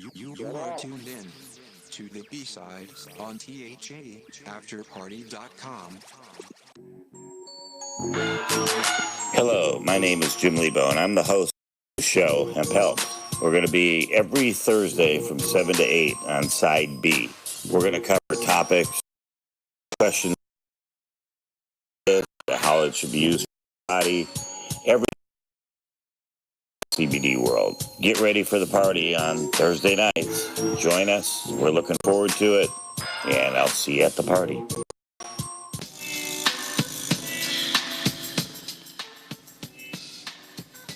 You are tuned in to the B-side on THAAfterparty.com. Hello, my name is Jim Lebo, and I'm the host of the show, Hemp. We're going to be every Thursday from 7 to 8 on Side B. We're going to cover topics, questions, how it should be used for the body, every CBD world. Get ready for the party on Thursday nights. Join us. We're looking forward to it, and I'll see you at the party. Welcome,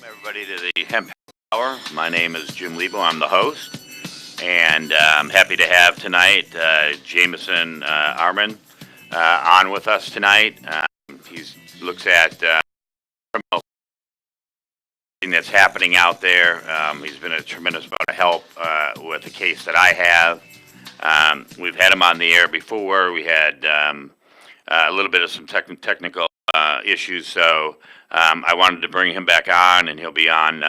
everybody, to the Hemp Hour. My name is Jim Lebo. I'm the host, and I'm happy to have tonight Jamison Arend on with us tonight. He looks at criminal that's happening out there. He's been a tremendous amount of help with the case that I have. We've had him on the air before. We had a little bit of some technical issues, so I wanted to bring him back on, and he'll be on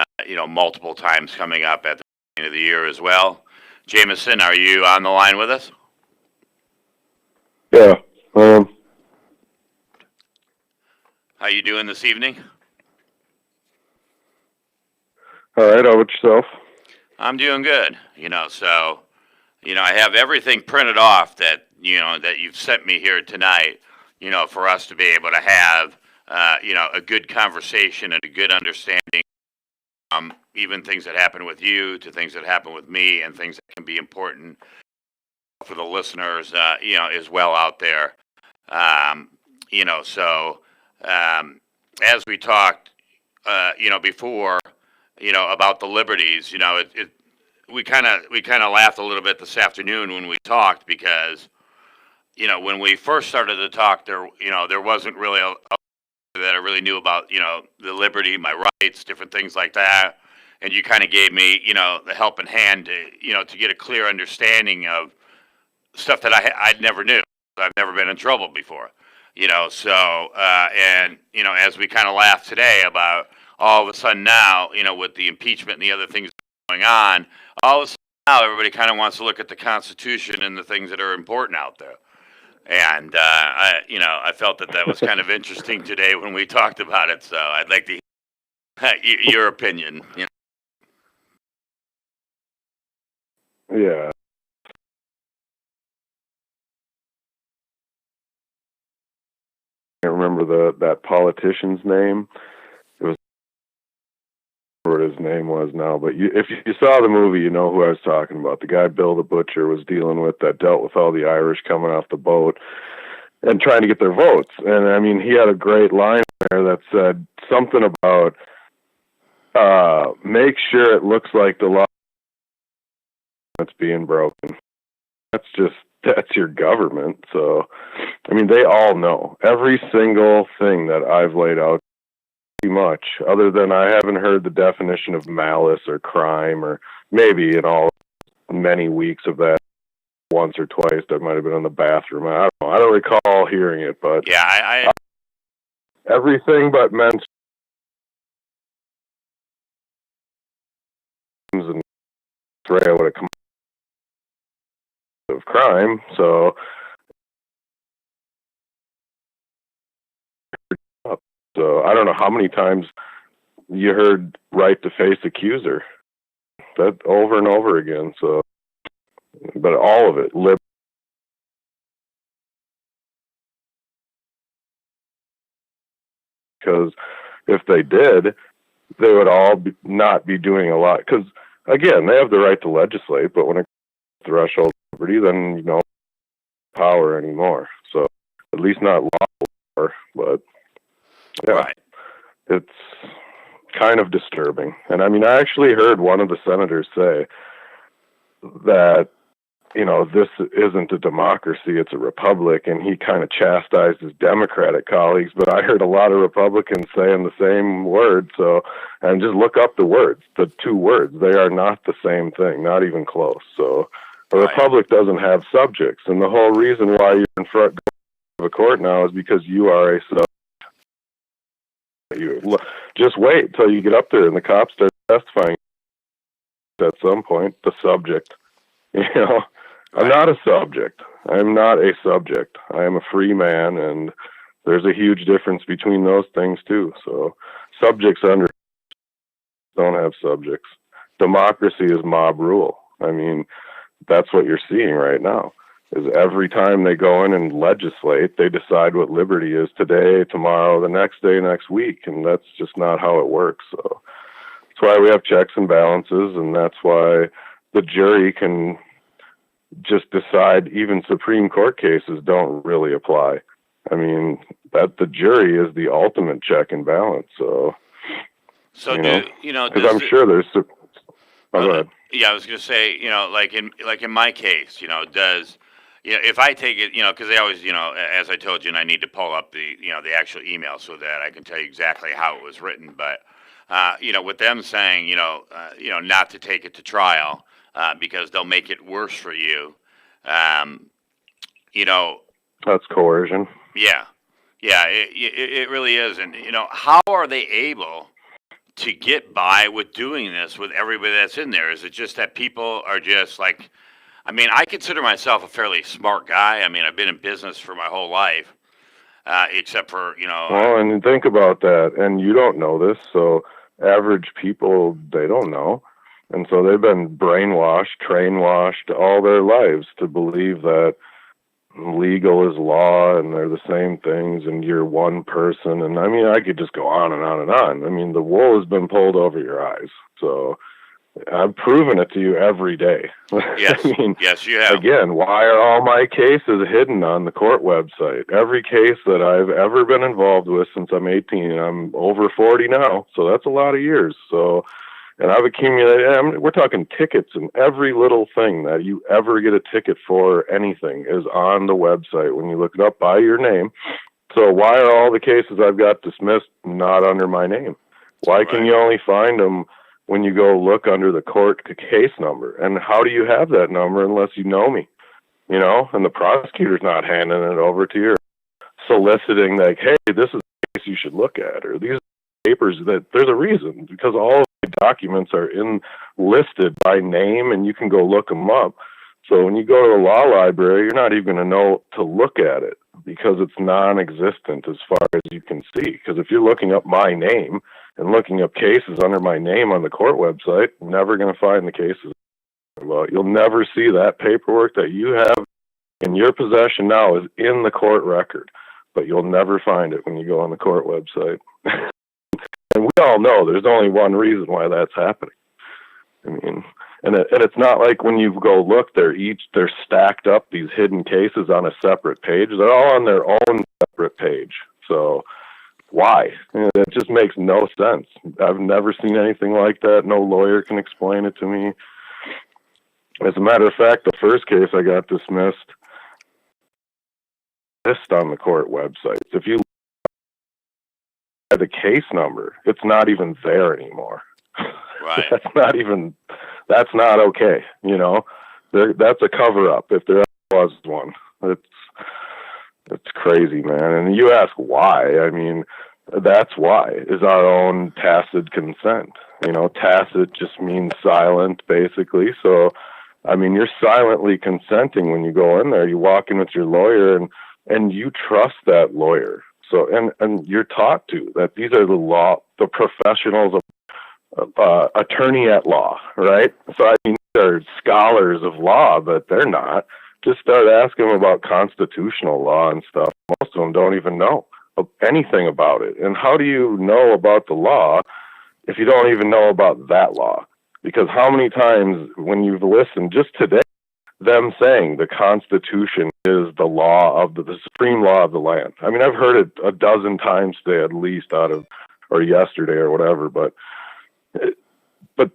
multiple times coming up at the beginning of the year as well. Jamison, are you on the line with us? Yeah. How you doing this evening? All right. How about yourself? I'm doing good. I have everything printed off that you've sent me here tonight, for us to be able to have, a good conversation and a good understanding, even things that happen with you to things that happen with me and things that can be important for the listeners, as well out there. As we talked, before, about the Liberties, we kind of laughed a little bit this afternoon when we talked because, when we first started to talk, there wasn't really a that I really knew about, the liberty, my rights, different things like that. And you kind of gave me, the helping hand to get a clear understanding of stuff that I'd never knew. I've never been in trouble before, as we kind of laughed today about all of a sudden now, with the impeachment and the other things going on, all of a sudden now everybody kind of wants to look at the Constitution and the things that are important out there. And, I felt that was kind of interesting today when we talked about it. So I'd like to hear your opinion. Yeah. I can't remember that politician's name. It was what his name was now, but if you saw the movie, you know who I was talking about. The guy Bill the Butcher was dealing with that dealt with all the Irish coming off the boat and trying to get their votes. And I mean, he had a great line there that said something about make sure it looks like the law that's being broken. That's your government. So, I mean, they all know every single thing that I've laid out. Pretty much, other than I haven't heard the definition of malice or crime, or maybe in all many weeks of that once or twice that might have been in the bathroom. I don't know. I don't recall hearing it, but yeah, I everything but men's and Australia would have come of crime. So I don't know how many times you heard right to face accuser. That over and over again. So, but all of it, because if they did, they would all not be doing a lot. Because again, they have the right to legislate, but when it comes to threshold liberty, then power anymore. So at least not law power, but yeah, right. It's kind of disturbing. And I mean, I actually heard one of the senators say that, this isn't a democracy, it's a republic, and he kind of chastised his Democratic colleagues, but I heard a lot of Republicans saying the same word. So, and just look up the words, the two words, they are not the same thing, not even close. So a republic doesn't have subjects, and the whole reason why you're in front of a court now is because you are a subject. You just wait till you get up there and the cops start testifying. at some point, the subject. You know, Right. I'm not a subject. I'm not a subject. I am a free man, and there's a huge difference between those things too. So subjects don't have subjects. Democracy is mob rule. I mean, that's what you're seeing right now. Is every time they go in and legislate, they decide what liberty is today, tomorrow, the next day, next week, and that's just not how it works. So that's why we have checks and balances, and that's why the jury can just decide even Supreme Court cases don't really apply. I mean, that the jury is the ultimate check and balance. So, because I'm sure there's. Go ahead. Yeah, I was going to say, like in my case, if I take it, because they always, as I told you, and I need to pull up the actual email so that I can tell you exactly how it was written. But, with them saying, not to take it to trial because they'll make it worse for you, That's coercion. Yeah, it really is. And, how are they able to get by with doing this with everybody that's in there? Is it just that people are just like, I mean, I consider myself a fairly smart guy. I mean, I've been in business for my whole life, except for, Well, and think about that, and you don't know this, so average people, they don't know. And so they've been brainwashed, trainwashed all their lives to believe that legal is law and they're the same things and you're one person. And I mean, I could just go on and on and on. I mean, the wool has been pulled over your eyes. So I've proven it to you every day. Yes, I mean, yes, you have. Again, why are all my cases hidden on the court website? Every case that I've ever been involved with since I'm 18, I'm over 40 now, so that's a lot of years. So, and I've accumulated, we're talking tickets, and every little thing that you ever get a ticket for, anything, is on the website when you look it up by your name. So why are all the cases I've got dismissed not under my name? Why can you only find them when you go look under the court case number? And how do you have that number unless you know me? And the prosecutor's not handing it over to you, soliciting like, hey, this is a case you should look at, or these papers. That there's a reason, because all of the documents are listed by name and you can go look them up. So when you go to the law library, you're not even going to know to look at it because it's non-existent as far as you can see. Because if you're looking up my name and looking up cases under my name on the court website, you're never going to find the cases. Well, you'll never see that paperwork that you have in your possession now is in the court record, but you'll never find it when you go on the court website. And we all know there's only one reason why that's happening. I mean, and it's not like when you go look, they're stacked up, these hidden cases on a separate page. They're all on their own separate page. So why? It just makes no sense. I've never seen anything like that. No lawyer can explain it to me. As a matter of fact, the first case I got dismissed on the court website. If you look at the case number, it's not even there anymore. Right. That's not okay. That's a cover up if there was one. It's crazy, man. And you ask why. I mean, that's why, is our own tacit consent. Tacit just means silent, basically. So, I mean, you're silently consenting when you go in there. You walk in with your lawyer and you trust that lawyer. So, and you're taught to that these are the professionals of attorney at law, right? So, I mean, they're scholars of law, but they're not. Just start asking them about constitutional law and stuff. Most of them don't even know anything about it. And how do you know about the law if you don't even know about that law? Because how many times when you've listened just today, them saying the Constitution is the law of the supreme law of the land. I mean, I've heard it a dozen times today, at least or yesterday or whatever, but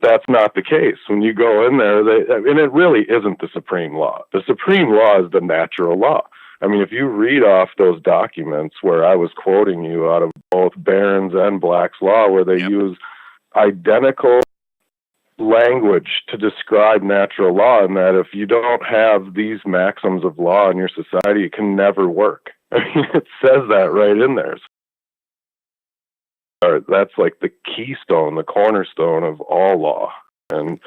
that's not the case. When you go in there, and it really isn't the supreme law. The supreme law is the natural law. I mean, if you read off those documents where I was quoting you out of both Barron's and Black's law, where they use identical language to describe natural law, and that if you don't have these maxims of law in your society, it can never work. I mean, it says that right in there. That's like the keystone, the cornerstone of all law. And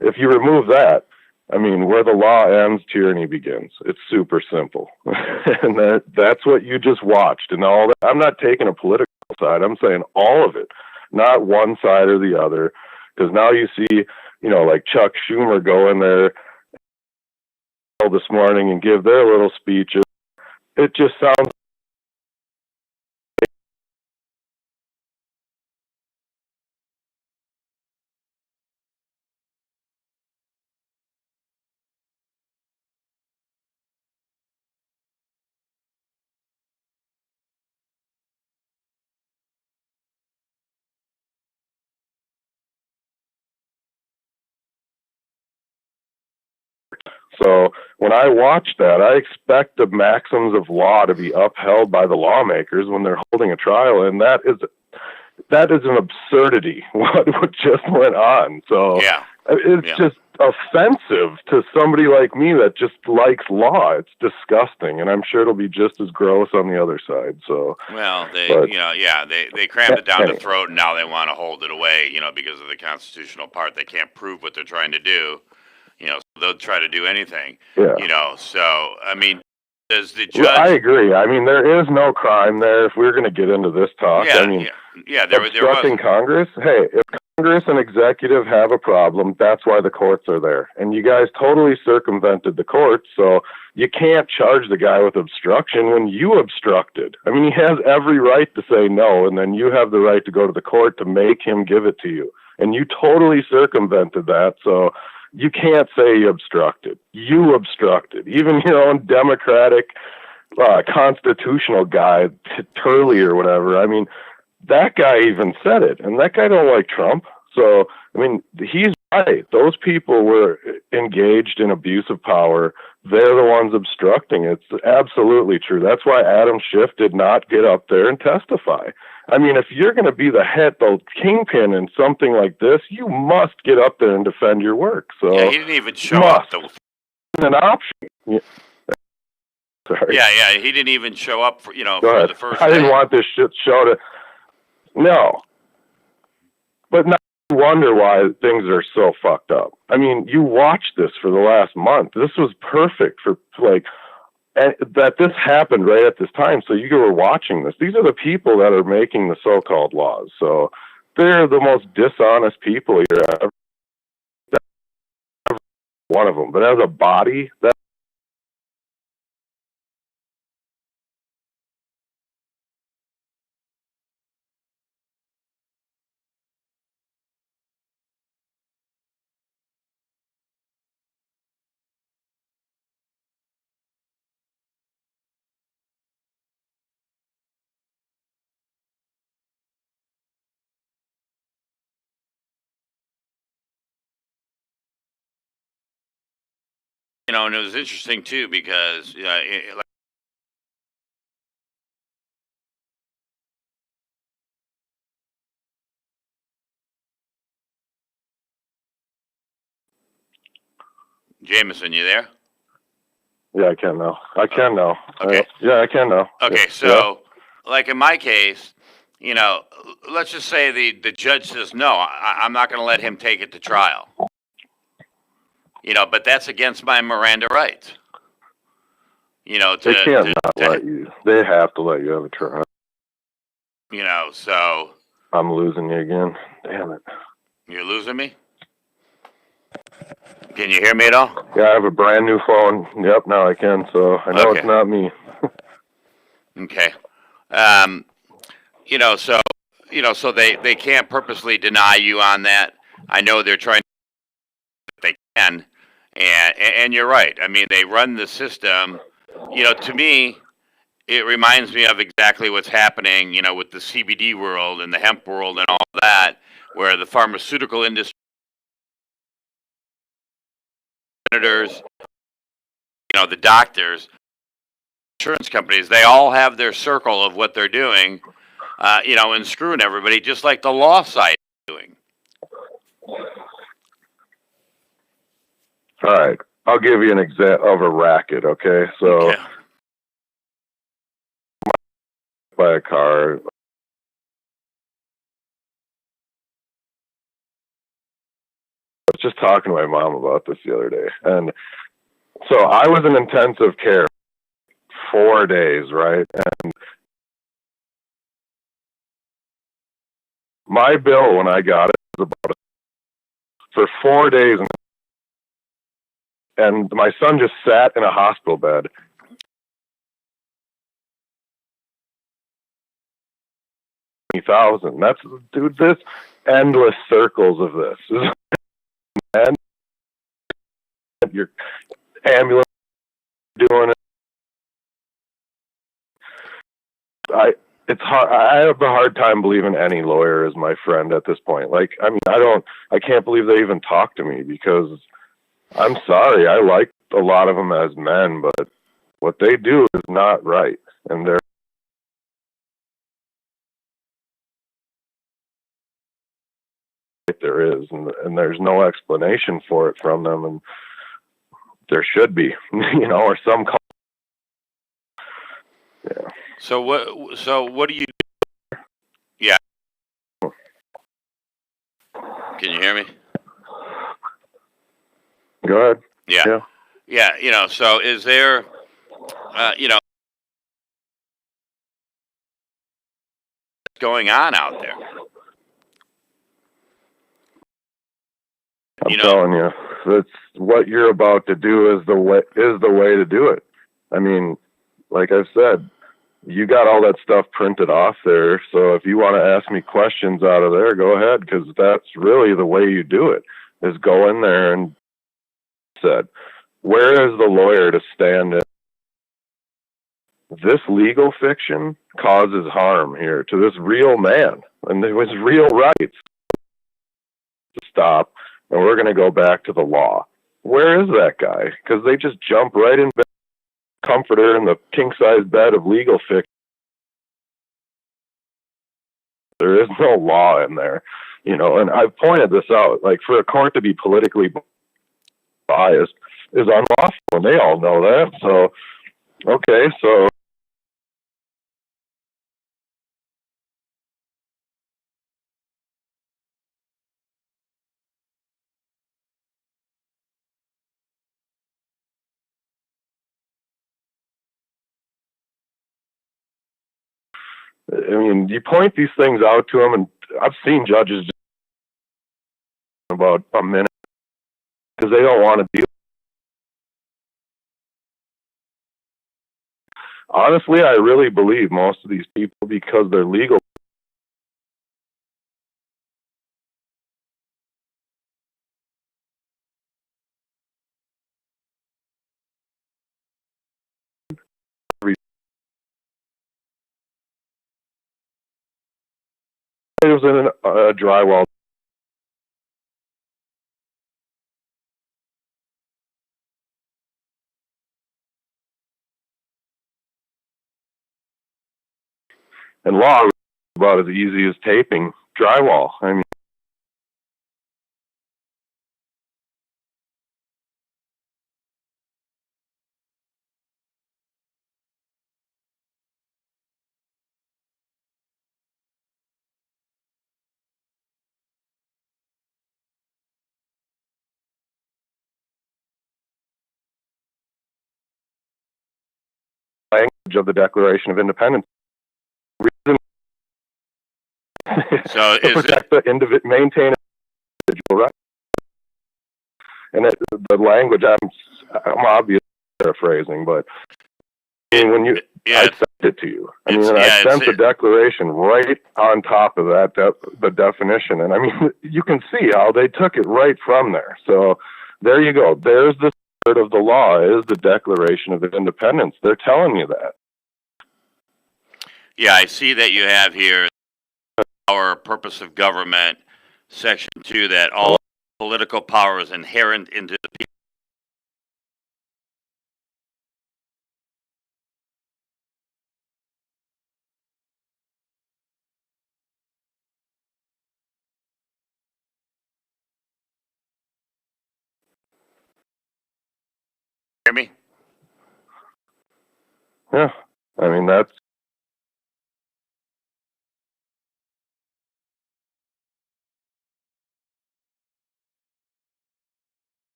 if you remove that, I mean, where the law ends, tyranny begins. It's super simple. And that's what you just watched. And all that. I'm not taking a political side. I'm saying all of it, not one side or the other. Because now you see, like Chuck Schumer go in there this morning and give their little speeches. It just sounds. So when I watch that, I expect the maxims of law to be upheld by the lawmakers when they're holding a trial, and that is an absurdity. What just went on? So it's just offensive to somebody like me that just likes law. It's disgusting, and I'm sure it'll be just as gross on the other side. So they crammed it down the throat, and now they want to hold it away, because of the constitutional part. They can't prove what they're trying to do. So they'll try to do anything. Yeah. So I mean, does the judge? Well, I agree. I mean, there is no crime there. If we're going to get into this talk, obstructing Congress. Hey, if Congress and executive have a problem, that's why the courts are there. And you guys totally circumvented the courts, so you can't charge the guy with obstruction when you obstructed. I mean, he has every right to say no, and then you have the right to go to the court to make him give it to you. And you totally circumvented that, so you can't say you obstructed. You obstructed. Even your own Democratic constitutional guy, Turley or whatever. I mean, that guy even said it, and that guy don't like Trump. So, I mean, he's right. Those people were engaged in abuse of power. They're the ones obstructing. It's absolutely true. That's why Adam Schiff did not get up there and testify. I mean, if you're going to be the kingpin in something like this, you must get up there and defend your work. So he didn't even show up. An option. Yeah. Sorry. Yeah, he didn't even show up for the first. I didn't want this shit show to. No. But now you wonder why things are so fucked up. I mean, you watched this for the last month. This was perfect for and that this happened right at this time. So you were watching this. These are the people that are making the so-called laws. So they're the most dishonest people here. One of them. But as a body, that. And it was interesting too because Jamison, you there? Yeah, I can now. I can now. Okay. I can now. Okay, so like in my case, let's just say the judge says no, I'm not going to let him take it to trial. But that's against my Miranda rights. They can't not let you. They have to let you have a trial. So. I'm losing you again. Damn it. You're losing me? Can you hear me at all? Yeah, I have a brand new phone. Yep, now I can. So I know It's not me. Okay. So they can't purposely deny you on that. I know they're trying. They can, and you're right. I mean, they run the system. To me, it reminds me of exactly what's happening, with the CBD world and the hemp world and all that, where the pharmaceutical industry, senators, the doctors, insurance companies, they all have their circle of what they're doing, and screwing everybody, just like the law side is doing. All right. I'll give you an example of a racket, okay? So, buy a car. A just talking to my mom about this the other day. And so I was in intensive care 4 days, right? And my bill when I got it was about for 4 days. And my son just sat in a hospital bed. $20,000. That's, dude, this endless circles of this. And your ambulance doing it. It's hard. I have a hard time believing any lawyer is my friend at this point. Like, I mean, I can't believe they even talk to me, because I'm sorry. I like a lot of them as men, but what they do is not right. And there is, and there's no explanation for it from them. And there should be, or some. Yeah. So what do you? Yeah. Can you hear me? Go ahead. Yeah. Yeah. So is there, going on out there? I'm telling you, that's what you're about to do is the way to do it. I mean, like I've said, you got all that stuff printed off there. So if you want to ask me questions out of there, go ahead, because that's really the way you do it, is go in there and said, where is the lawyer to stand in? This legal fiction causes harm here to this real man and his real rights to stop. And we're going to go back to the law. Where is that guy? Because they just jump right in bed, comforter in the king-size bed of legal fiction. There is no law in there, and I've pointed this out. Like, for a court to be politically biased is unlawful, and they all know that. So, okay, so I mean, you point these things out to them, and I've seen judges just about a minute because they don't want to deal. Honestly, I really believe most of these people, because they're legal, it was in a drywall. And law is about as easy as taping drywall. I mean, language of the Declaration of Independence. So to protect the maintain individual rights. And the language, I'm obviously paraphrasing, but I mean, I sent it to you. I mean, I sent the declaration right on top of that, the definition. And I mean, you can see how they took it right from there. So there you go. There's the spirit of the law, is the Declaration of Independence. They're telling you that. Yeah, I see that you have here our purpose of government, section 2, that all political power is inherent into the people. Hear me? Yeah. I mean, that's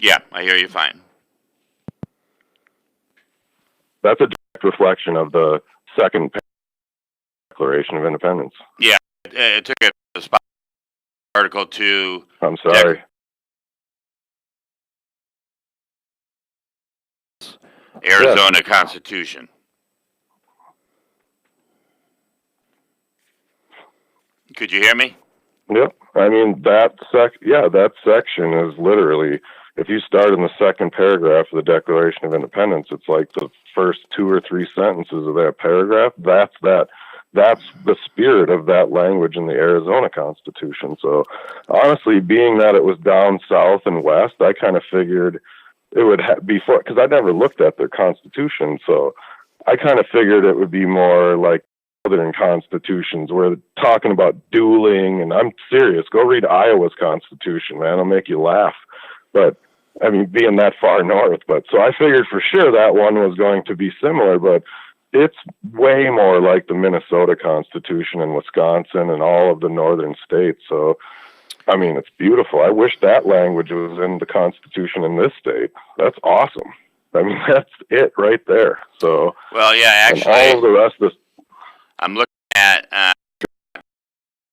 Yeah, I hear you fine. That's a direct reflection of the second Declaration of Independence. Yeah, it took it to the spot. Article 2. I'm sorry. Arizona Constitution. Could you hear me? Yep. I mean, that section is literally, if you start in the second paragraph of the Declaration of Independence, it's like the first 2 or 3 sentences of that paragraph. That's the spirit of that language in the Arizona Constitution. So honestly, being that it was down south and west, I kind of figured it would be, because I never looked at their constitution. So I kind of figured it would be more like Southern constitutions where they're talking about dueling, and I'm serious. Go read Iowa's constitution, man. It'll make you laugh. But I mean, being that far north, but so I figured for sure that one was going to be similar, but it's way more like the Minnesota Constitution and Wisconsin and all of the northern states. So I mean, it's beautiful. I wish that language was in the Constitution in this state. That's awesome. I mean, that's it right there. So well, yeah, actually, all of the rest of this. I'm looking at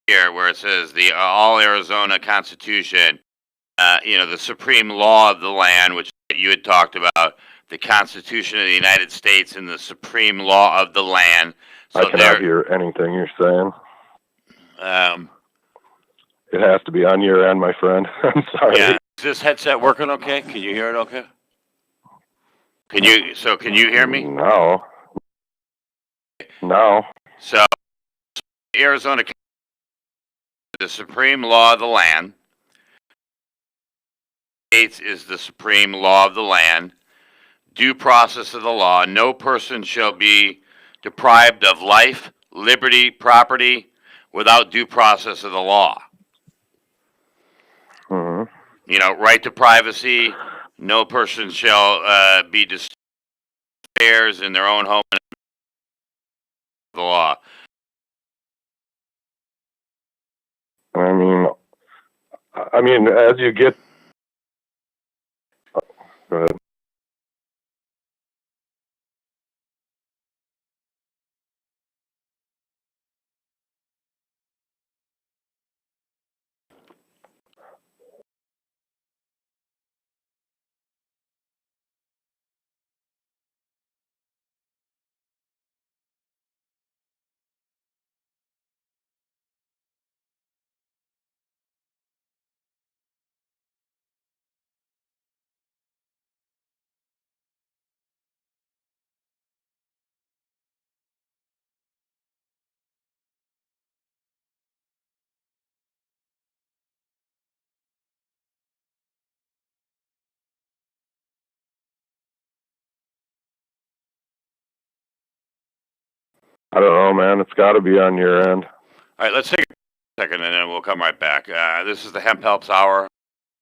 here where it says the All Arizona Constitution. The supreme law of the land, which you had talked about, the Constitution of the United States, and the supreme law of the land. So I cannot hear anything you're saying. It has to be on your end, my friend. I'm sorry. Yeah. Is this headset working okay? Can you hear it okay? Can you hear me? No. So, Arizona, the supreme law of the land. States is the supreme law of the land. Due process of the law. No person shall be deprived of life, liberty, property without due process of the law. Mm-hmm. Right to privacy. No person shall be disturbed affairs in their own home. The law. I mean, as you get. Go ahead. I don't know, man. It's got to be on your end. All right, let's take a second and then we'll come right back. This is the Hemp Helps Hour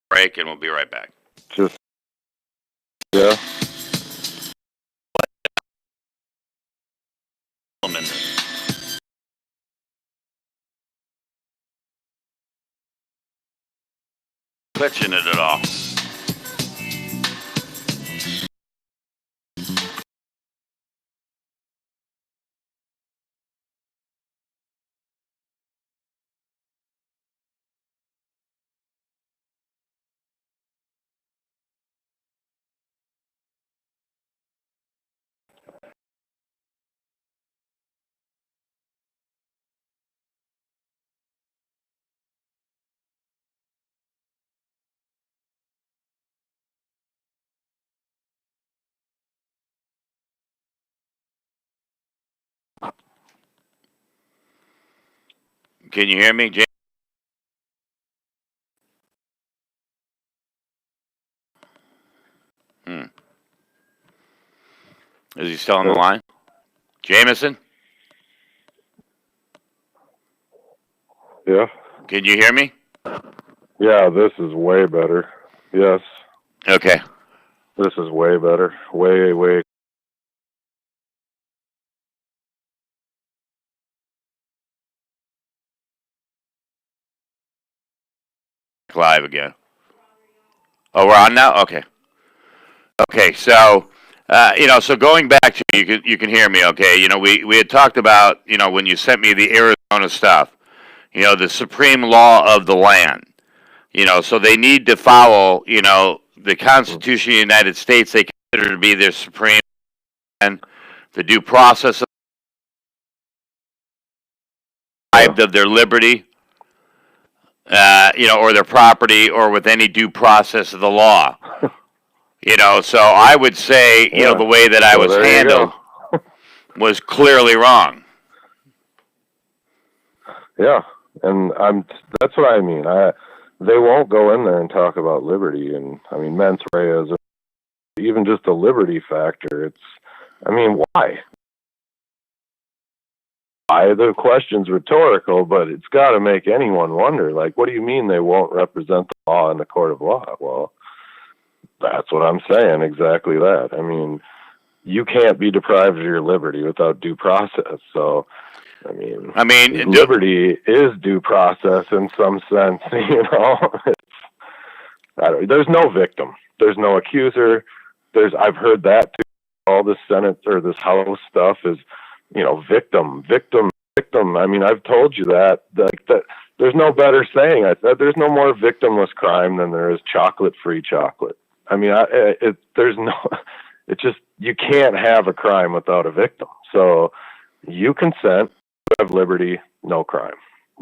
break, and we'll be right back. Yeah. Glitching it at all. Can you hear me, James? Is he still on the line? Jamison? Yeah. Can you hear me? Yeah, this is way better. Yes. Okay. This is way better. Way. Live again. Oh, we're on now? Okay. Okay, so so going back to you can hear me, okay? We had talked about, when you sent me the Arizona stuff, the supreme law of the land. So they need to follow, the Constitution of the United States. They consider to be their supreme and the due process of their liberty, or their property, or with any due process of the law. So I would say, the way that I was handled was clearly wrong. Yeah, and that's what I mean. They won't go in there and talk about liberty, and I mean mens rea is even just a liberty factor. Why? The question's rhetorical, but it's got to make anyone wonder. Like, what do you mean they won't represent the law in the court of law? Well, that's what I'm saying. Exactly that. I mean, you can't be deprived of your liberty without due process. So, I mean, liberty is due process in some sense. There's no victim. There's no accuser. I've heard that too. All this Senate or this House stuff is, victim. I mean, I've told you that. There's no better saying. There's no more victimless crime than there is chocolate-free chocolate. I mean, you can't have a crime without a victim. So you consent, you have liberty, no crime.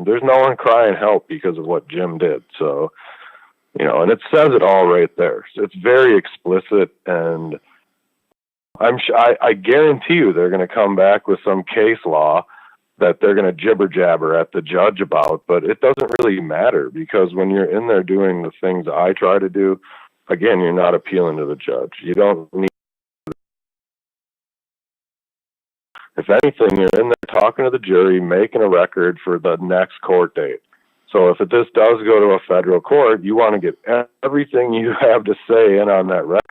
There's no one crying help because of what Jim did. So, and it says it all right there. So it's very explicit, and I guarantee you they're going to come back with some case law that they're going to jibber jabber at the judge about, but it doesn't really matter, because when you're in there doing the things I try to do, again, you're not appealing to the judge. You don't need, if anything, you're in there talking to the jury, making a record for the next court date. So if this does go to a federal court, you want to get everything you have to say in on that record.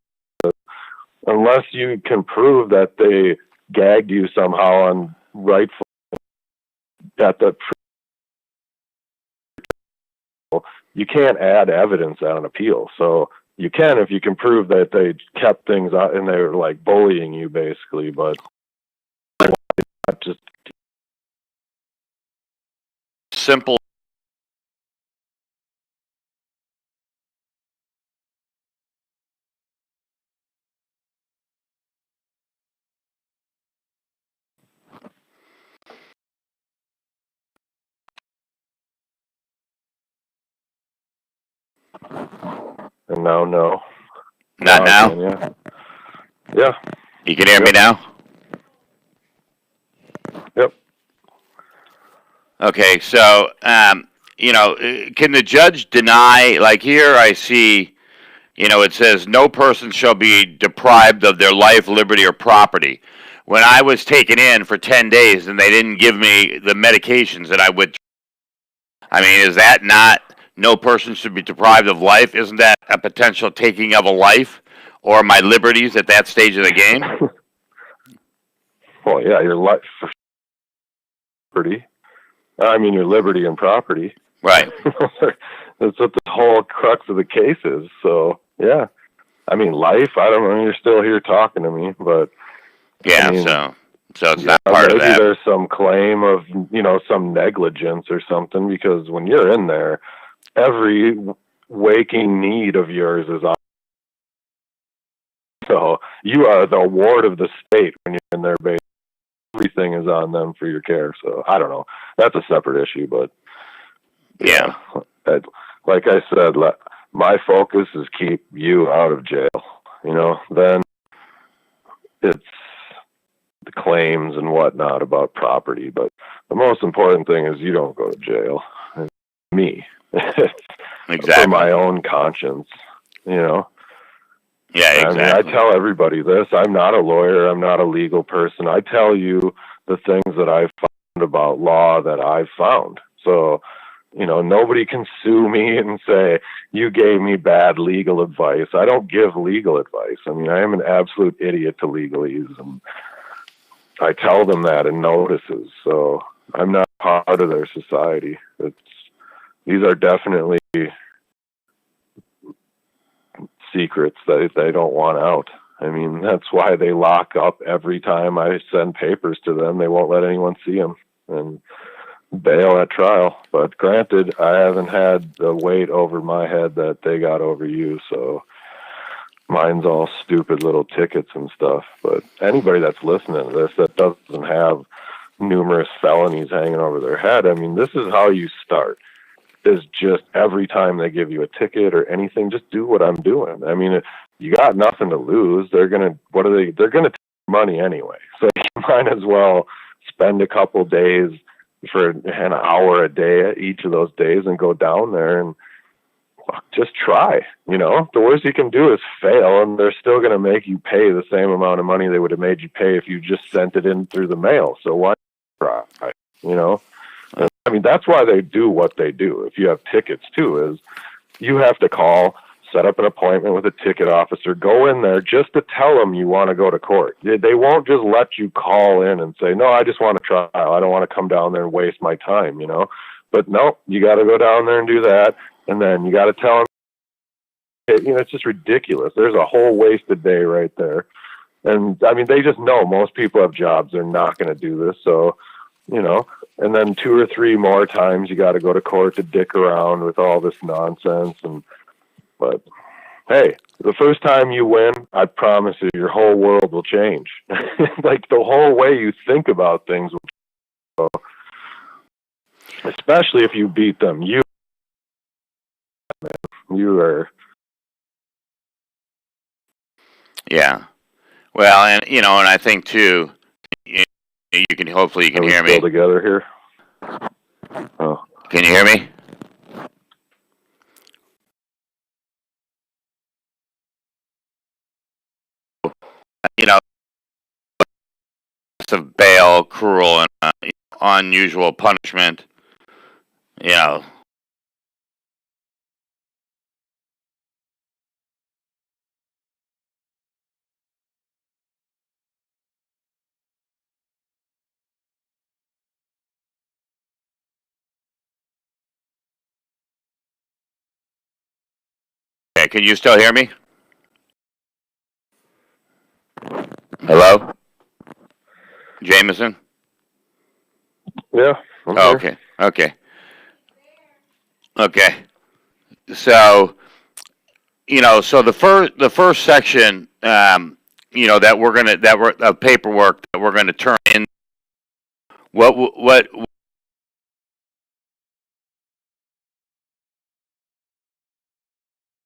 Unless you can prove that they gagged you somehow on rightful at the, you can't add evidence on an appeal. So you can if you can prove that they kept things out and they were like bullying you basically, but just simple. And now, no. Not now? Yeah. Yeah. You can hear me now? Yep. Okay, so, can the judge deny, like here I see, it says no person shall be deprived of their life, liberty, or property. When I was taken in for 10 days and they didn't give me the medications that I would, is that not, no person should be deprived of life? Isn't that a potential taking of a life or my liberties at that stage of the game? Well, yeah, your life, your liberty and property. Right. That's what the whole crux of the case is. So, yeah. Life, I don't know, you're still here talking to me, but... Yeah, so it's not part of that. Maybe there's some claim of, some negligence or something, because when you're in there, every waking need of yours is on. So you are the ward of the state when you're in there. Everything is on them for your care. So I don't know. That's a separate issue, but yeah. Like I said, my focus is keep you out of jail. Then it's the claims and whatnot about property, but the most important thing is you don't go to jail. It's me. Exactly. For my own conscience, Yeah, exactly. I tell everybody this. I'm not a lawyer. I'm not a legal person. I tell you the things that I've found about law that I've found. So, nobody can sue me and say, you gave me bad legal advice. I don't give legal advice. I am an absolute idiot to legalese, and I tell them that in notices. So I'm not part of their society. These are definitely secrets that they don't want out. I mean, that's why they lock up every time I send papers to them. They won't let anyone see them and bail at trial. But granted, I haven't had the weight over my head that they got over you, so mine's all stupid little tickets and stuff. But anybody that's listening to this that doesn't have numerous felonies hanging over their head, I mean, this is how you start. Is just every time they give you a ticket or anything, just do what I'm doing. I mean, you got nothing to lose. They're gonna They're gonna take money anyway. So you might as well spend a couple days for an hour a day each of those days and go down there and just try. You know, the worst you can do is fail, and they're still gonna make you pay the same amount of money they would have made you pay if you just sent it in through the mail. So why try? You know. I mean, that's why they do what they do. If you have tickets, too, is you have to call, set up an appointment with a ticket officer, go in there just to tell them you want to go to court. They won't just let you call in and say, no, I just want to trial. I don't want to come down there and waste my time, you know. But no, you got to go down there and do that, and then you got to tell them, you know, it's just ridiculous. There's a whole wasted day right there. And, I mean, they just know most people have jobs. They're not going to do this, so, you know. And then 2 or 3 more times you got to go to court to dick around with all this nonsense. But hey, the first time you win, I promise you, your whole world will change. Like the whole way you think about things will change. Especially if you beat them. You are. Yeah. Well, and you know, and I think too, you can hopefully you can hear me. Still together here. Oh. Can you hear me? You know, of bail, cruel, and unusual punishment. You know. Okay, can you still hear me? Hello? Jamison? Yeah. Oh, okay. Okay. Okay. So, you know, so the first section, you know, paperwork that we're gonna turn in. What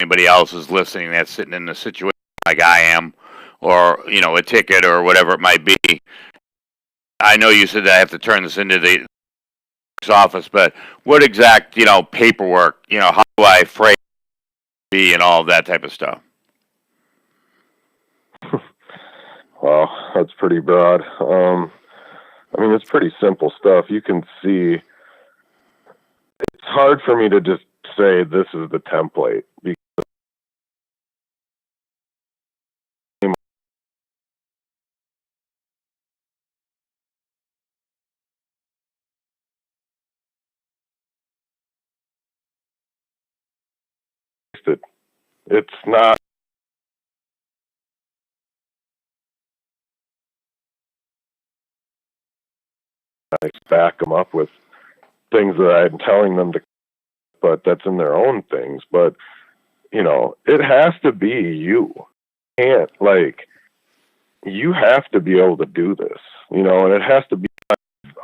anybody else is listening that's sitting in a situation like I am, or you know, a ticket or whatever it might be. I know you said that I have to turn this into the office, but what exact, you know, paperwork, you know, how do I phrase it and all of that type of stuff? Well, that's pretty broad. I mean, it's pretty simple stuff. You can see. It's hard for me to just say this is the template because it's not. I back them up with things that I'm telling them to, but that's in their own things. But, you know, it has to be you. Can't, like, you have to be able to do this, you know, and it has to be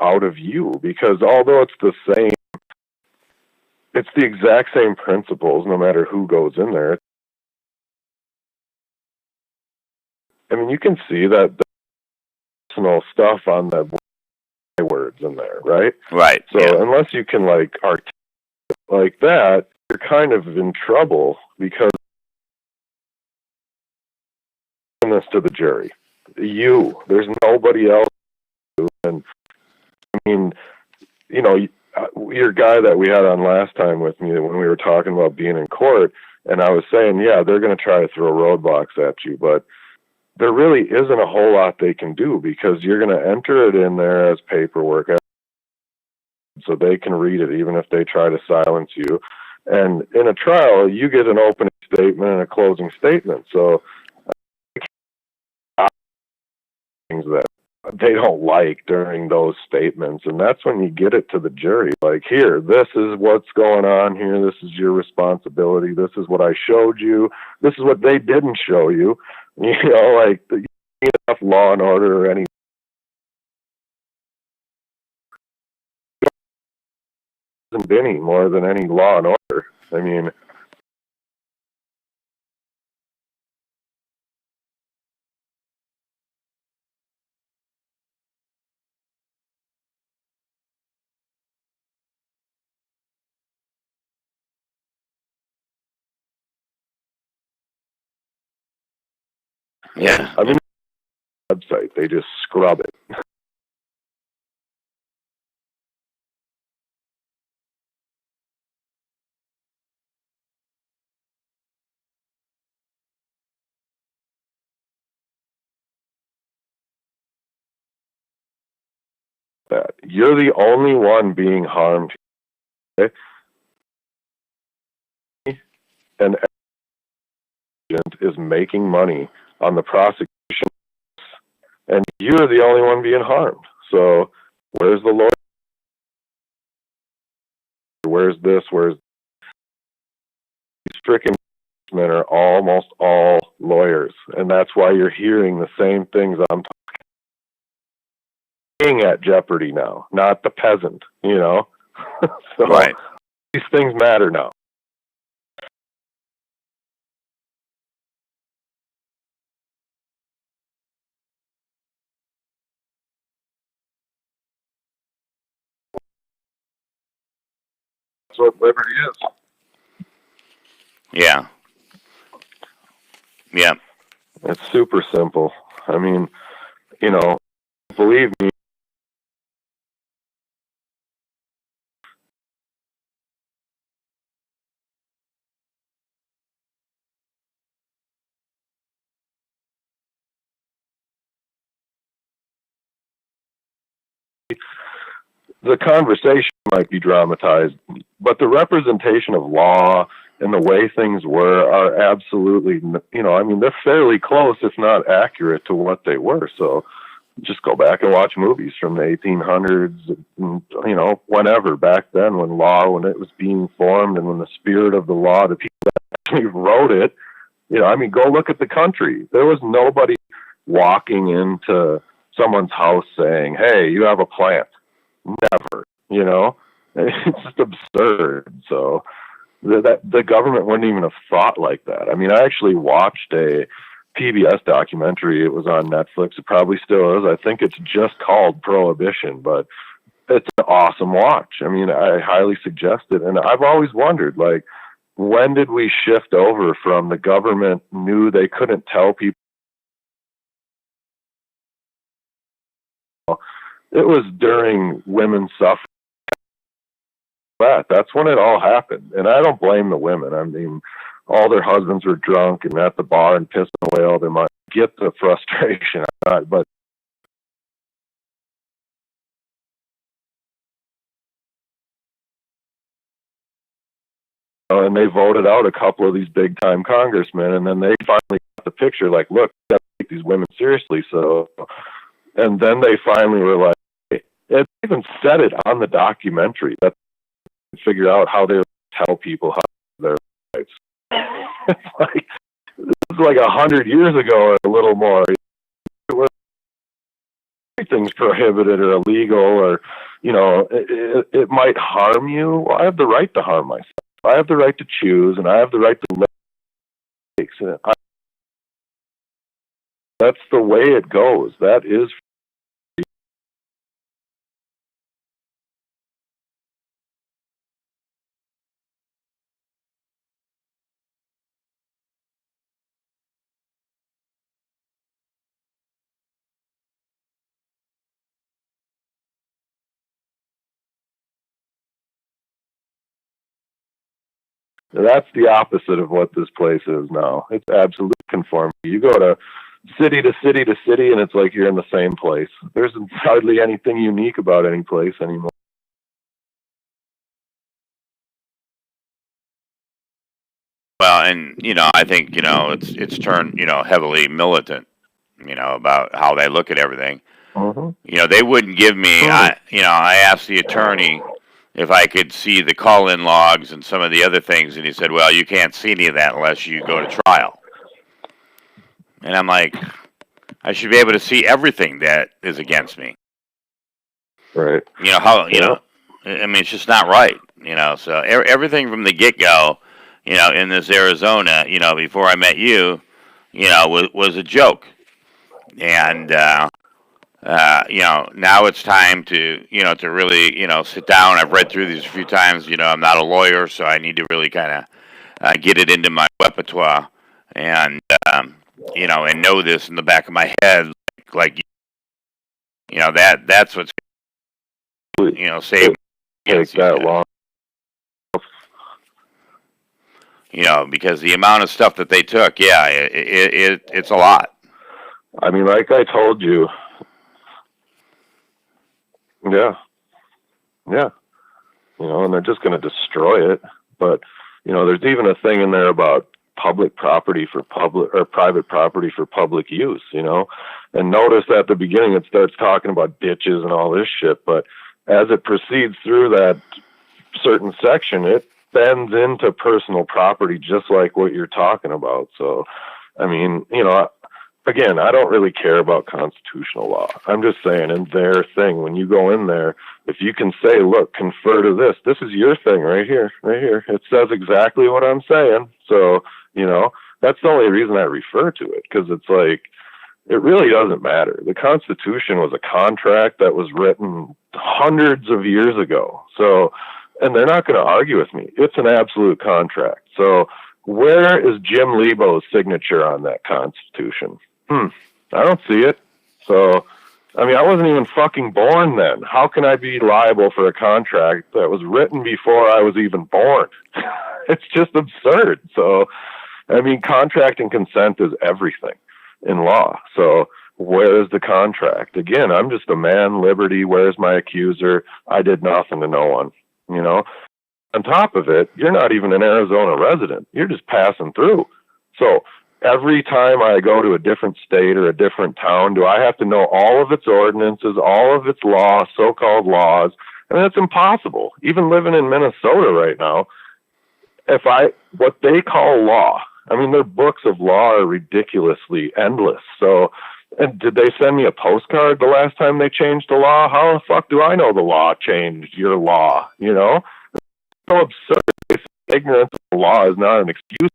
out of you because although it's the same, it's the exact same principles no matter who goes in there. I mean, you can see that the personal stuff on the words in there, right? Right. So yeah. Unless you can like articulate like that, you're kind of in trouble because this to the jury. There's nobody else. And I mean, you know, your guy that we had on last time with me when we were talking about being in court, and I was saying, yeah, they're going to try to throw roadblocks at you, but there really isn't a whole lot they can do because you're going to enter it in there as paperwork so they can read it even if they try to silence you. And in a trial, you get an opening statement and a closing statement. So things that they don't like during those statements, and that's when you get it to the jury. Like, here, this is what's going on here. This is your responsibility. This is what I showed you. This is what they didn't show you. You know, like, you need enough law and order or any. Isn't any more than any law and order. I mean, Yeah. I mean, website, they just scrub it. That you're the only one being harmed, okay? And agent is making money on the prosecution, and you're the only one being harmed. So where's the lawyer? Where's this? Where's these freaking men are almost all lawyers, and that's why you're hearing the same things I'm talking at jeopardy now, not the peasant, you know. So Right. these things matter now. That's what liberty is. Yeah. Yeah. It's super simple. I mean, you know, believe me, the conversation might be dramatized, but the representation of law and the way things were are absolutely, you know, I mean, they're fairly close, if not accurate, to what they were. So just go back and watch movies from the 1800s, you know, whenever back then, when it was being formed, and when the spirit of the law, the people that actually wrote it, you know, I mean, go look at the country. There was nobody walking into someone's house saying, "Hey, you have a plant." Never, you know. It's just absurd. So the government wouldn't even have thought like that. I mean, I actually watched a PBS documentary. It was on Netflix. It probably still is. I think it's just called Prohibition, but it's an awesome watch. I mean, I highly suggest it. And I've always wondered, like, when did we shift over from the government knew they couldn't tell people? It was during women's suffrage. That's when it all happened. And I don't blame the women. I mean, all their husbands were drunk and at the bar and pissing away all their money. Get the frustration. But and they voted out a couple of these big time congressmen, and then they finally got the picture, like, look, we got to take these women seriously. So, and then they finally were like, it even said it on the documentary that they figure out how they tell people how their rights. It's like, this is like 100 years ago or a little more. Everything's prohibited or illegal, or, you know, it might harm you. Well, I have the right to harm myself. I have the right to choose, and I have the right to live. That's the way it goes. That is. That's the opposite of what this place is now. It's absolute conformity. You go to city to city to city, and it's like you're in the same place. There's hardly anything unique about any place anymore. Well, and I think it's turned heavily militant, about how they look at everything. Mm-hmm. They wouldn't give me. I asked the attorney if I could see the call-in logs and some of the other things, and he said, "Well, you can't see any of that unless you go to trial." And I'm like, I should be able to see everything that is against me. Right. How I mean, it's just not right. So everything from the get-go, in this Arizona, before I met you, was a joke. And now it's time to to really sit down. I've read through these a few times. I'm not a lawyer, so I need to really kind of get it into my repertoire, and and know this in the back of my head, like that's what's saved Take that long. Because the amount of stuff that they took, it's a lot. I mean, like I told you, yeah, and they're just going to destroy it. But there's even a thing in there about public property for public or private property for public use. And notice at the beginning it starts talking about ditches and all this shit, but as it proceeds through that certain section, it bends into personal property, just like what you're talking about. So, I mean, again, I don't really care about constitutional law. I'm just saying, in their thing, when you go in there, if you can say, look, confer to this is your thing right here. It says exactly what I'm saying. So, that's the only reason I refer to it, because it's like, it really doesn't matter. The Constitution was a contract that was written hundreds of years ago. So, and they're not going to argue with me. It's an absolute contract. So where is Jim Lebo's signature on that Constitution? I don't see it. So, I mean, I wasn't even fucking born then. How can I be liable for a contract that was written before I was even born? It's just absurd. So, I mean, contract and consent is everything in law. So where is the contract? Again, I'm just a man, liberty. Where's my accuser? I did nothing to no one. On top of it, you're not even an Arizona resident. You're just passing through. So every time I go to a different state or a different town, do I have to know all of its ordinances, all of its laws, so-called laws? I mean, it's impossible. Even living in Minnesota right now, what they call law, I mean, their books of law are ridiculously endless. So, and did they send me a postcard the last time they changed the law? How the fuck do I know the law changed your law? It's so absurd. Ignorance of the law is not an excuse.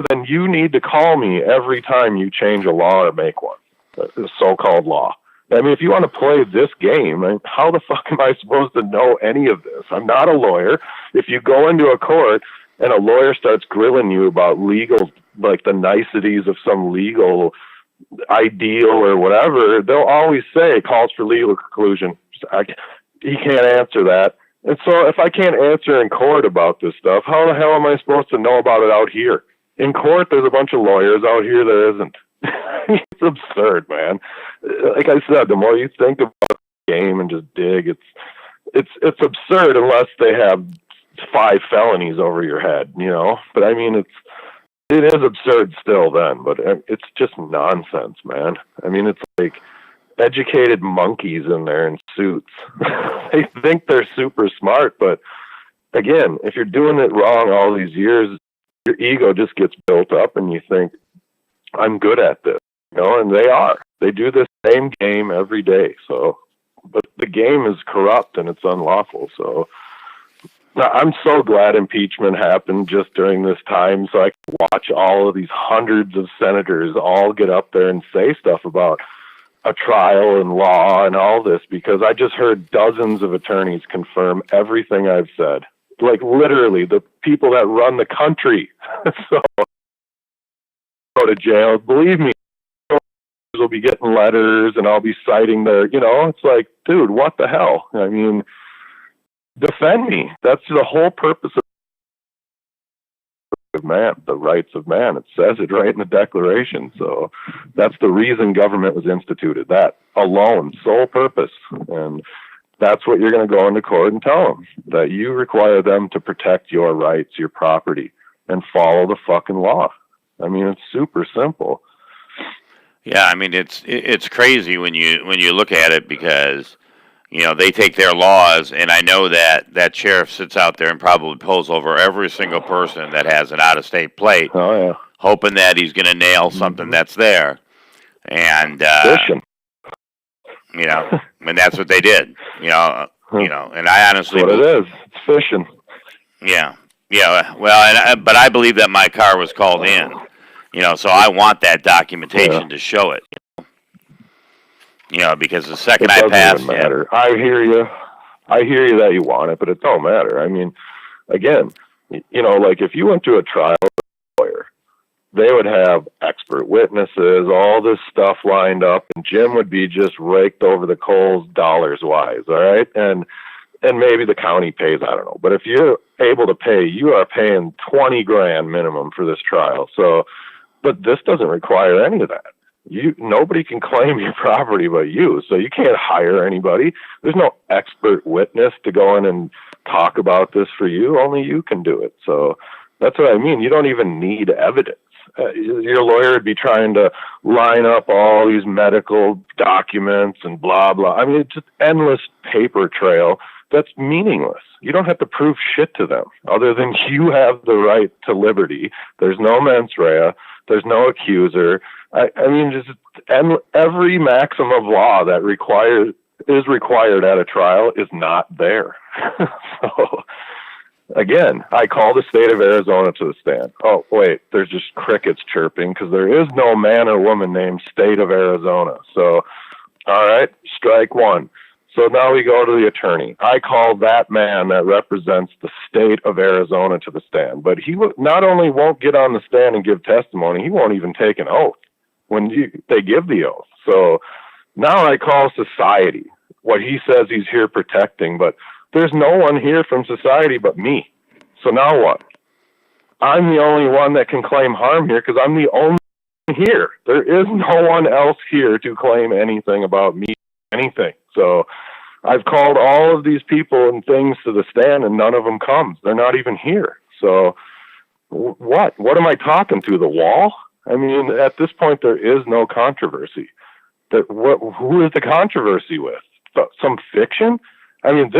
Then you need to call me every time you change a law or make one, the so-called law. I mean, if you want to play this game, I mean, how the fuck am I supposed to know any of this? I'm not a lawyer. If you go into a court and a lawyer starts grilling you about legal, like the niceties of some legal ideal or whatever, they'll always say calls for legal conclusion. He can't answer that. And so if I can't answer in court about this stuff, how the hell am I supposed to know about it out here? In court, there's a bunch of lawyers. Out here, there isn't. It's absurd, man. Like I said, the more you think about the game and just dig, it's absurd unless they have 5 felonies over your head, But I mean, it is absurd still then, but it's just nonsense, man. I mean, it's like educated monkeys in there in suits. They think they're super smart, but again, if you're doing it wrong all these years, your ego just gets built up and you think, I'm good at this, and they are. They do this same game every day. So, but the game is corrupt and it's unlawful. So I'm so glad impeachment happened just during this time, so I could watch all of these hundreds of senators all get up there and say stuff about a trial and law and all this, because I just heard dozens of attorneys confirm everything I've said. Like literally the people that run the country. So go to jail. Believe me, will be getting letters and I'll be citing their, it's like, dude, what the hell? I mean, defend me. That's the whole purpose of man, the rights of man. It says it right in the Declaration. So that's the reason government was instituted. That alone, sole purpose. And that's what you're going to go into court and tell them, that you require them to protect your rights, your property. and follow the fucking law. I mean, it's super simple. Yeah, I mean it's crazy when you look at it, because they take their laws, and I know that sheriff sits out there and probably pulls over every single person that has an out-of-state plate, Oh yeah, hoping that he's going to nail something that's there, and fishing. And that's what they did. And I honestly, That's what it is. It's fishing. Yeah, yeah. Well, but I believe that my car was called in. So I want that documentation to show it. Because the second it I doesn't passed, even matter. I hear you that you want it, but it don't matter. I mean, again, like if you went to a trial lawyer, they would have expert witnesses, all this stuff lined up, and Jim would be just raked over the coals dollars wise. All right. And maybe the county pays, I don't know. But if you're able to pay, you are paying 20 grand minimum for this trial. So, but this doesn't require any of that. Nobody can claim your property but you. So you can't hire anybody. There's no expert witness to go in and talk about this for you. Only you can do it. So that's what I mean. You don't even need evidence. Your lawyer would be trying to line up all these medical documents and blah, blah. I mean, it's just endless paper trail that's meaningless. You don't have to prove shit to them other than you have the right to liberty. There's no mens rea. There's no accuser. I mean, just every maxim of law that is required at a trial is not there. So, again, I call the state of Arizona to the stand. Oh, wait, there's just crickets chirping because there is no man or woman named state of Arizona. So, all right, strike one. So now we go to the attorney. I call that man that represents the state of Arizona to the stand. But he not only won't get on the stand and give testimony, he won't even take an oath when they give the oath. So now I call society, what he says he's here protecting, but there's no one here from society but me. So now what? I'm the only one that can claim harm here because I'm the only one here. There is no one else here to claim anything about me, anything. So I've called all of these people and things to the stand, and none of them comes. They're not even here. So what? What am I talking to, the wall? I mean, at this point, there is no controversy. Who is the controversy with? Some fiction? I mean,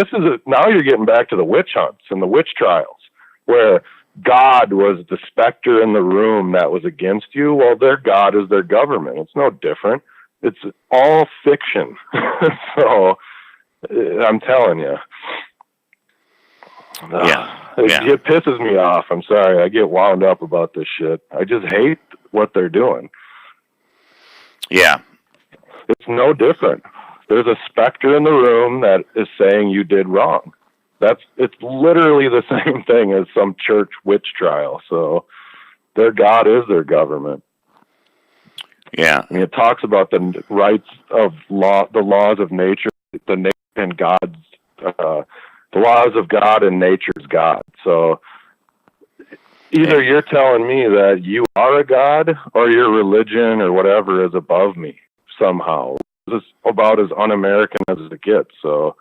now you're getting back to the witch hunts and the witch trials, where God was the specter in the room that was against you. Well, their God is their government. It's no different. It's all fiction. So I'm telling you. It pisses me off. I'm sorry. I get wound up about this shit. I just hate what they're doing. Yeah. It's no different. There's a specter in the room that is saying you did wrong. It's literally the same thing as some church witch trial. So their God is their government. Yeah. I mean, it talks about the rights of law, the laws of nature, and God's, the laws of God and nature's God. So either you're telling me that you are a God or your religion or whatever is above me somehow. This is about as un-American as it gets. So,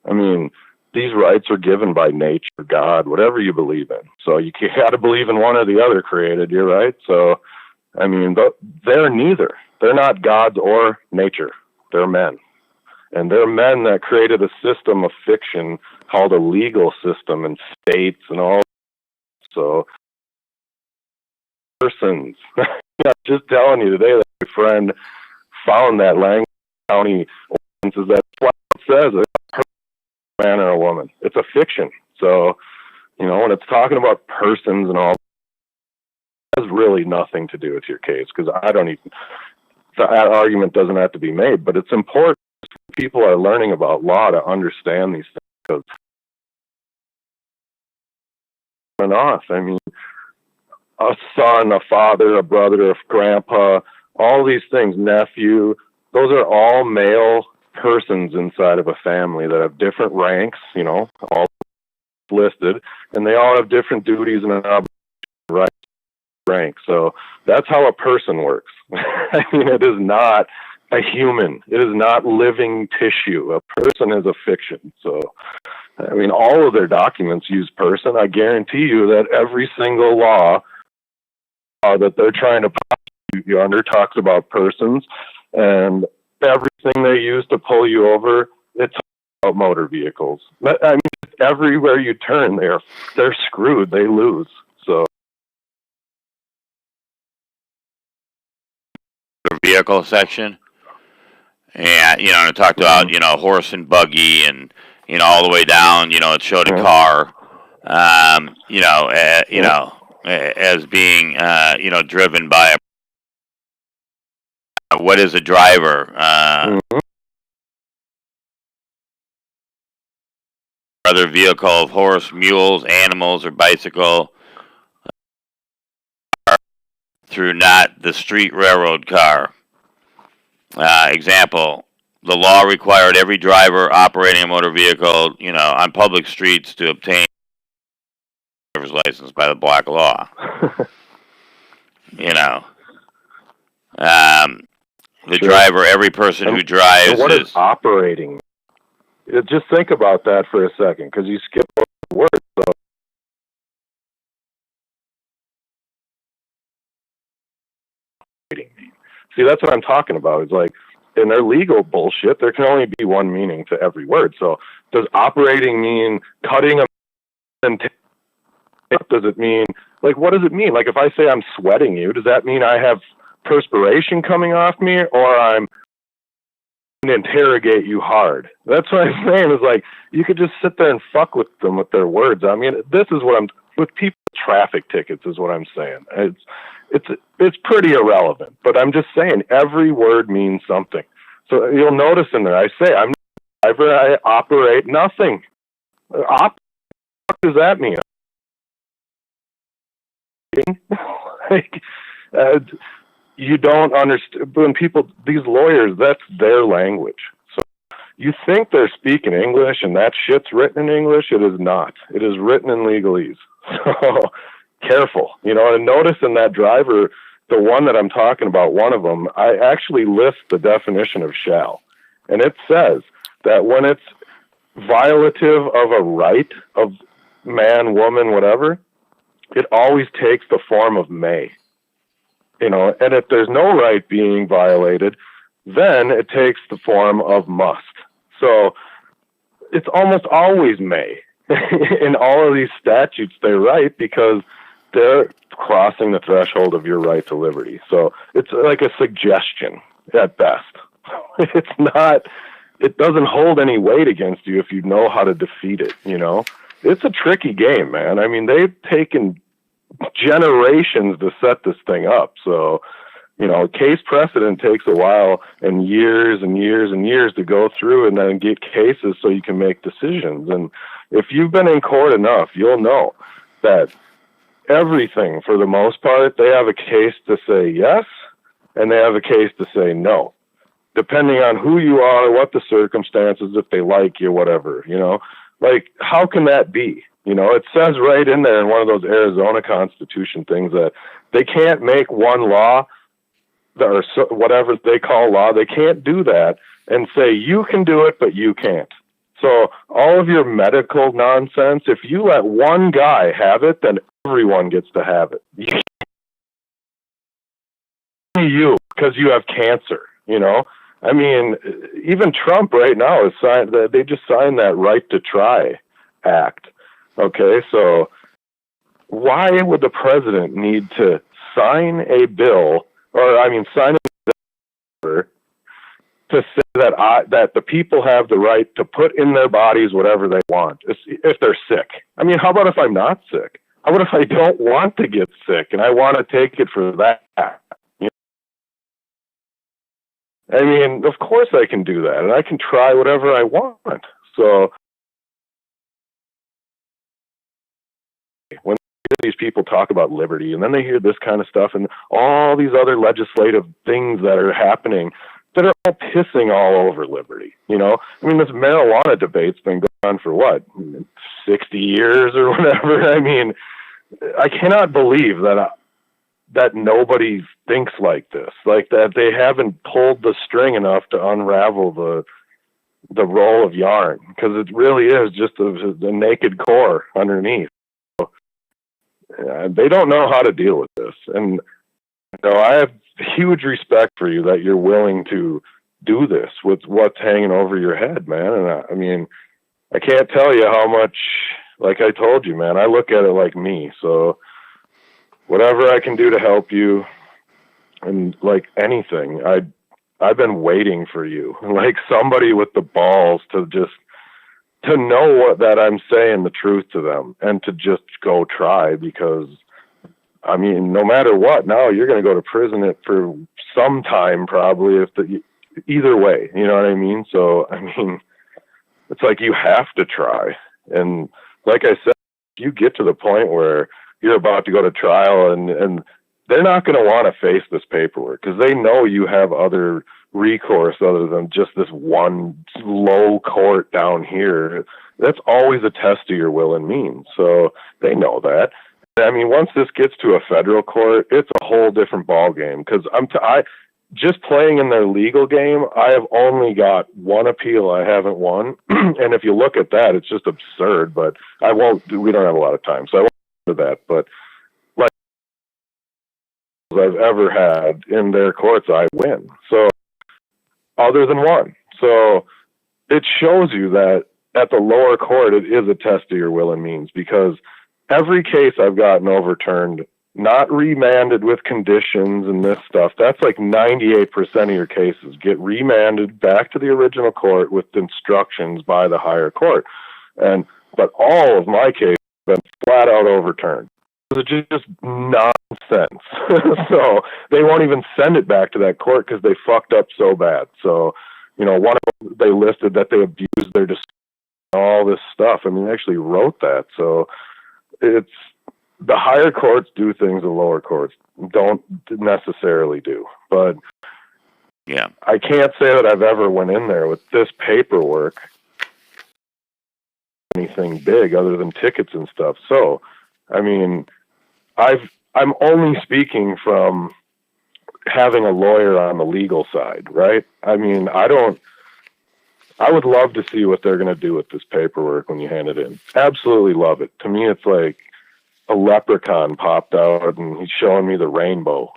I mean, these rights are given by nature, God, whatever you believe in. So you got to believe in one or the other created you, right? So, I mean, they're neither. They're not gods or nature. They're men. And they're men that created a system of fiction called a legal system and states and all. So, persons. I'm just telling you today that my friend found that language county ordinances. That's what it says. It's a man or a woman. It's a fiction. So, when it's talking about persons and all, it has really nothing to do with your case, because that argument doesn't have to be made, but it's important. People are learning about law to understand these things. I mean, a son, a father, a brother, a grandpa, all these things, nephew, those are all male persons inside of a family that have different ranks, all listed, and they all have different duties and rights, rank. So that's how a person works. I mean, it is not a human. It is not living tissue. A person is a fiction. So I mean, all of their documents use person. I guarantee you that every single law that they're trying to prosecute you under talks about persons, and everything they use to pull you over, it's about motor vehicles. I mean, everywhere you turn, they're screwed. They lose. So the vehicle section, and it talked about horse and buggy, and all the way down. It showed a car, as being driven by what is a driver? Other vehicle of horse, mules, animals, or bicycle through not the street railroad car. Example, the law required every driver operating a motor vehicle, on public streets to obtain a driver's license by the black law. The driver, every person who drives. What is operating? Just think about that for a second, because you skip the word. So. See, that's what I'm talking about. It's like, in their legal bullshit, there can only be one meaning to every word. So does operating mean cutting a... Does it mean, like, what does it mean? Like, if I say I'm sweating you, does that mean I have perspiration coming off me, or I'm interrogate you hard? That's what I'm saying, is like, you could just sit there and fuck with them with their words. I mean, this is what I'm with people. Traffic tickets is what I'm saying. It's pretty irrelevant, but I'm just saying every word means something. So you'll notice in there, I say I'm a driver, I operate nothing. What does that mean? Like, you don't understand. When people, these lawyers, that's their language. So you think they're speaking English and that shit's written in English. It is not. It is written in legalese. So careful, and notice in that driver, the one that I'm talking about, one of them, I actually list the definition of shall. And it says that when it's violative of a right of man, woman, whatever, it always takes the form of may. And if there's no right being violated, then it takes the form of must. So it's almost always may. In all of these statutes, they write because they're crossing the threshold of your right to liberty. So it's like a suggestion at best. It's not, it doesn't hold any weight against you if you know how to defeat it, It's a tricky game, man. I mean, they've taken generations to set this thing up. So, case precedent takes a while and years and years and years to go through and then get cases so you can make decisions. And if you've been in court enough, you'll know that everything, for the most part, they have a case to say yes, and they have a case to say no, depending on who you are, what the circumstances, if they like you, whatever, Like, how can that be? It says right in there in one of those Arizona Constitution things that they can't make one law, or whatever they call law, they can't do that and say you can do it, but you can't. So all of your medical nonsense, if you let one guy have it, then everyone gets to have it. You, because you have cancer, I mean, even Trump right now has signed that. They just signed that Right to Try Act. Okay, so why would the president need to sign a bill, sign a bill to say that the people have the right to put in their bodies whatever they want if they're sick? I mean, how about if I'm not sick? How about if I don't want to get sick and I want to take it for that? I mean, of course I can do that, and I can try whatever I want. So when these people talk about liberty, and then they hear this kind of stuff and all these other legislative things that are happening that are all pissing all over liberty, I mean, this marijuana debate's been going on for what, 60 years or whatever. I mean, I cannot believe that nobody thinks like this, like that they haven't pulled the string enough to unravel the roll of yarn, because it really is just the naked core underneath. So, they don't know how to deal with this. And I have huge respect for you that you're willing to do this with what's hanging over your head, man. And I mean, I can't tell you how much, like I told you, man, I look at it like me. So whatever I can do to help you, and like anything, I've been waiting for you, like somebody with the balls to know that I'm saying the truth to them and to just go try, because I mean, no matter what, now you're going to go to prison for some time, probably, either way, you know what I mean? So, I mean, it's like you have to try. And like I said, if you get to the point where you're about to go to trial, and they're not going to want to face this paperwork, because they know you have other recourse other than just this one low court down here. That's always a test of your will and means. So they know that. I mean, once this gets to a federal court, it's a whole different ball game. Because I just playing in their legal game, I have only got one appeal I haven't won, and if you look at that, it's just absurd. But I won't. We don't have a lot of time, so I won't do that. But like I've ever had in their courts, I win. So other than one, so it shows you that at the lower court, it is a test of your will and means, because every case I've gotten overturned, not remanded with conditions and this stuff, that's like 98% of your cases get remanded back to the original court with instructions by the higher court. But all of my cases have been flat out overturned. It's just nonsense. So they won't even send it back to that court because they fucked up so bad. So, one of them, they listed that they abused their discretion, all this stuff. I mean, they actually wrote that. So it's the higher courts do things the lower courts don't necessarily do. But yeah, I can't say that I've ever went in there with this paperwork, anything big other than tickets and stuff. So, I mean, I'm only speaking from having a lawyer on the legal side, right? I mean, I would love to see what they're going to do with this paperwork when you hand it in. Absolutely love it. To me, it's like a leprechaun popped out and he's showing me the rainbow.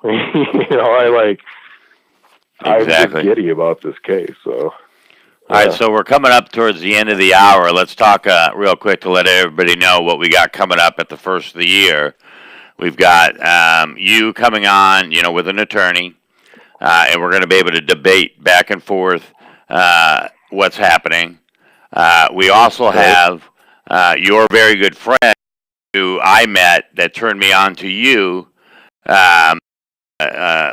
I'm just giddy about this case. So, all right, so we're coming up towards the end of the hour. Let's talk real quick to let everybody know what we got coming up at the first of the year. We've got you coming on, with an attorney, and we're going to be able to debate back and forth what's happening. We also have your very good friend who I met that turned me on to you,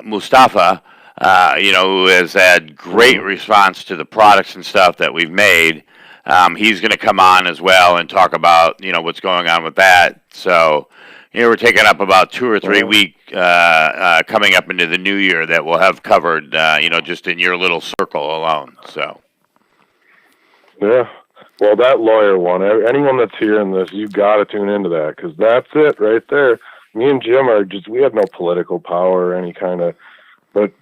Mustafa, who has had great response to the products and stuff that we've made. He's going to come on as well and talk about, what's going on with that. So, we're taking up about 2 or 3 weeks coming up into the new year that we'll have covered, just in your little circle alone. So, yeah. Well, that lawyer one, anyone that's hearing this, you got to tune into that, because that's it right there. Me and Jim we have no political power or any kind of, but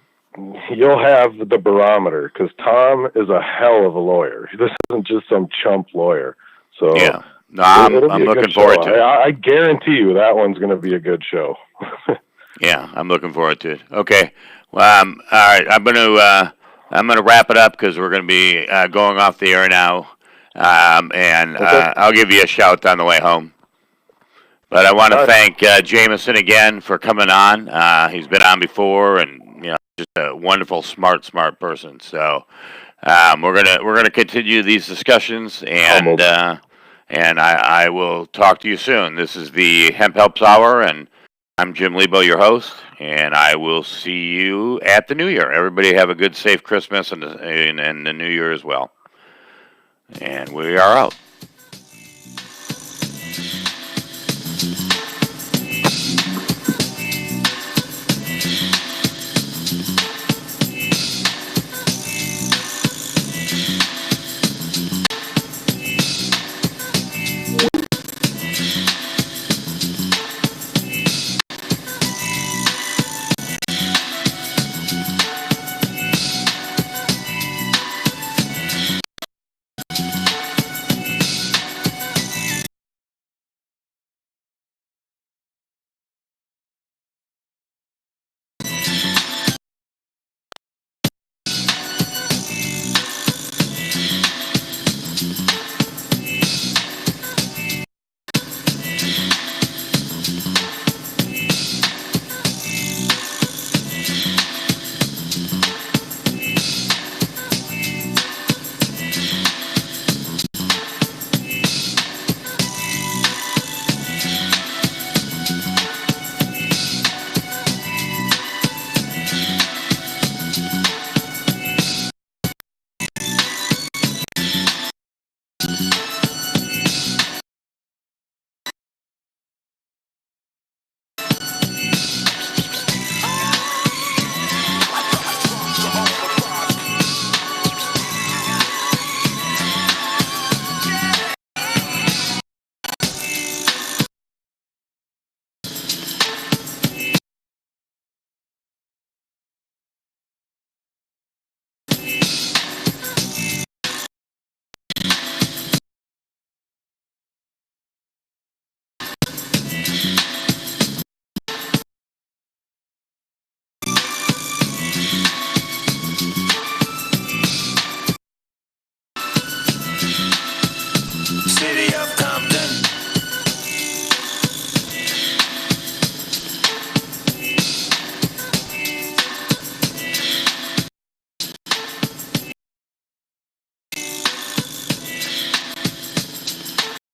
you'll have the barometer, because Tom is a hell of a lawyer. This isn't just some chump lawyer. So yeah. No, I'm looking forward to it. I guarantee you that one's going to be a good show. Yeah, I'm looking forward to it. Okay. Well, all right. I'm gonna wrap it up because we're gonna be going off the air now, and okay. I'll give you a shout on the way home. But I want to thank Jamison again for coming on. He's been on before, and just a wonderful, smart person. So we're gonna continue these discussions, and I will talk to you soon. This is the Hemp Helps Hour, and I'm Jim Lebo, your host, and I will see you at the New Year. Everybody have a good, safe Christmas and the New Year as well. And we are out.